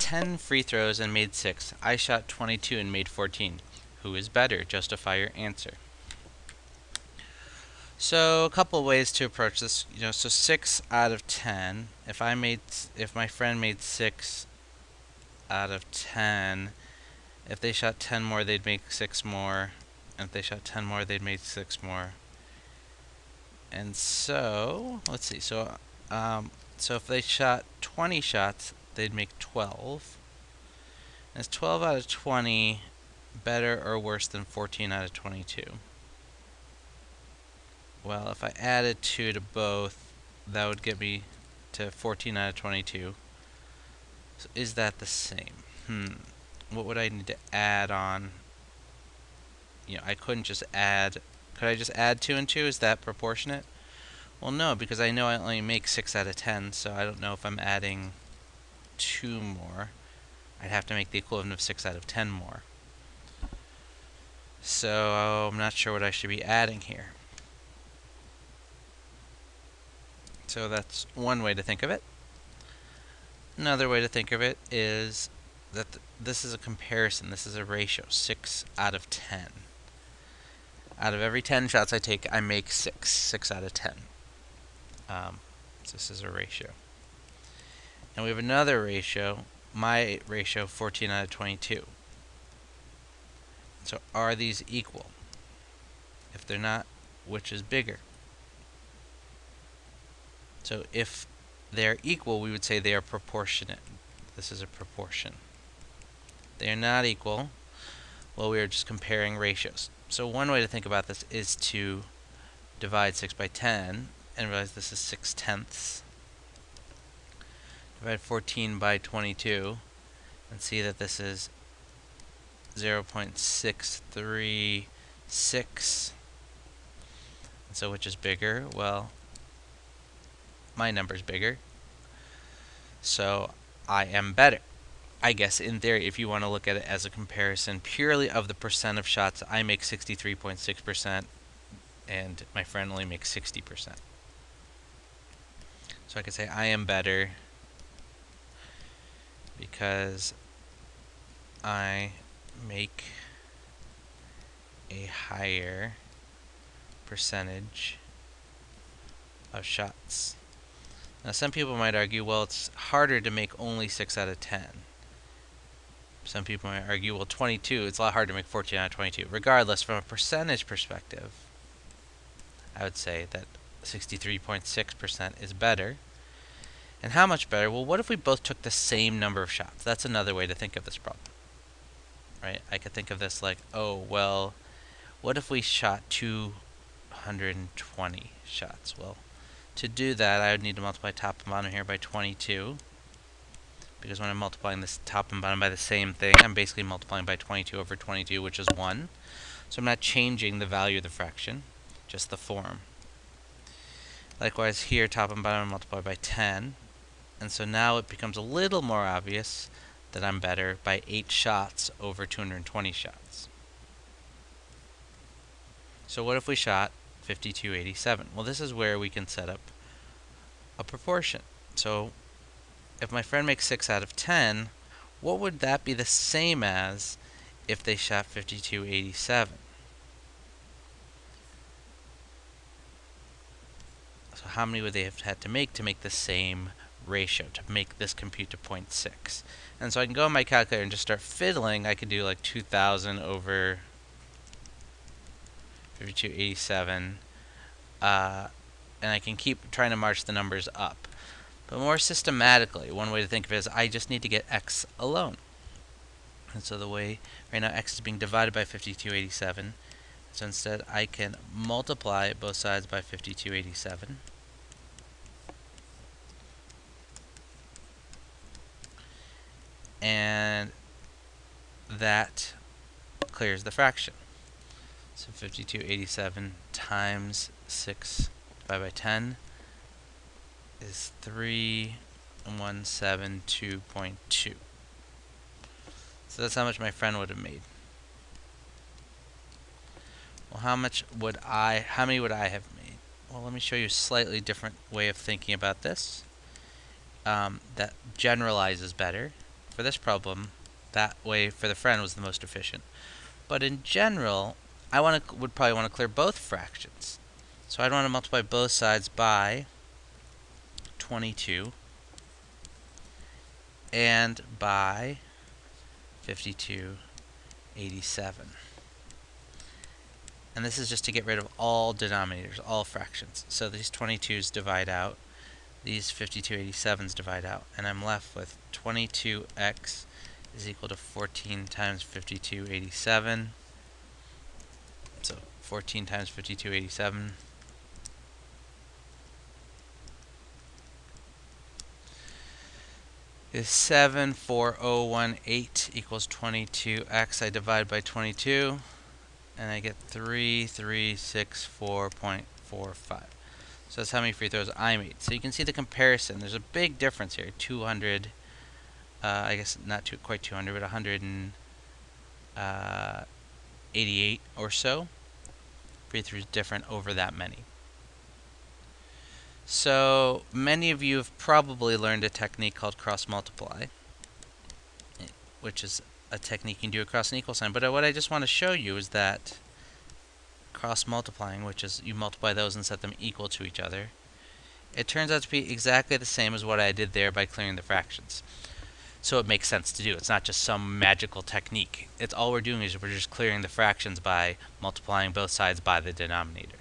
10 free throws and made 6. I shot 22 and made 14. Who is better? Justify your answer. So a couple ways to approach this. So 6 out of 10. If my friend made 6 out of 10, if they shot 10 more, they'd make 6 more. And if they shot 10 more, they'd make 6 more. And so, let's see. So if they shot 20 shots, they'd make 12. And is 12 out of 20 better or worse than 14 out of 22? Well, if I added 2 to both, that would get me to 14 out of 22. So is that the same? What would I need to add on? I couldn't just add. Could I just add 2 and 2? Is that proportionate? Well, no, because I know I only make 6 out of 10, so I don't know if I'm adding 2 more. I'd have to make the equivalent of 6 out of 10 more. So I'm not sure what I should be adding here. So that's one way to think of it. Another way to think of it is that this is a comparison. This is a ratio, 6 out of 10. Out of every 10 shots I take, I make 6 out of 10. So this is a ratio. And we have another ratio, my ratio, 14 out of 22. So are these equal? If they're not, which is bigger? So if they're equal, we would say they are proportionate. This is a proportion. They are not equal. Well, we are just comparing ratios. So one way to think about this is to divide 6 by 10 and realize this is 6/10. Divide 14 by 22 and see that this is 0.636. And so which is bigger? Well, my number's bigger. So I am better. I guess in theory, if you want to look at it as a comparison purely of the percent of shots, I make 63.6% and my friend only makes 60%. So I could say I am better because I make a higher percentage of shots. Now some people might argue, well, it's harder to make only 6 out of 10. Some people might argue, well, 22, it's a lot harder to make 14 out of 22. Regardless, from a percentage perspective, I would say that 63.6% is better. And how much better? Well, what if we both took the same number of shots? That's another way to think of this problem. Right? I could think of this like, oh, well, what if we shot 220 shots? Well, to do that, I would need to multiply top and bottom here by 22. Because when I'm multiplying this top and bottom by the same thing, I'm basically multiplying by 22 over 22, which is 1. So I'm not changing the value of the fraction, just the form. Likewise here, top and bottom multiply by 10. And so now it becomes a little more obvious that I'm better by 8 shots over 220 shots. So what if we shot 5287? Well, this is where we can set up a proportion. So if my friend makes 6 out of 10, what would that be the same as if they shot 5287? So how many would they have had to make the same ratio, to make this compute to 0.6? And so I can go on my calculator and just start fiddling. I could do like 2000 over 5287, and I can keep trying to march the numbers up. But more systematically, one way to think of it is I just need to get x alone. And so the way, right now x is being divided by 5287. So instead I can multiply both sides by 5287. And that clears the fraction. So 5287 times 6 divided by 10 is 3172.2. So that's how much my friend would have made. Well, how many would I have made? Well, let me show you a slightly different way of thinking about this that generalizes better for this problem, that way for the friend was the most efficient. But in general, I would probably want to clear both fractions. So I'd want to multiply both sides by 22 and by 5287. And this is just to get rid of all denominators, all fractions. So these 22's divide out, these 5287's divide out, and I'm left with 22x is equal to 14 times 5287. So 14 times 5287 is 74018 equals 22x. I divide by 22 and I get 3364.45. So that's how many free throws I made. So you can see the comparison. There's a big difference here. 200, I guess not quite 200, but 188 or so. Free throws different over that many. So many of you have probably learned a technique called cross multiply, which is a technique you can do across an equal sign. But what I just want to show you is that cross multiplying, which is you multiply those and set them equal to each other, it turns out to be exactly the same as what I did there by clearing the fractions. So it makes sense to do. It's not just some magical technique. It's all we're doing is we're just clearing the fractions by multiplying both sides by the denominator.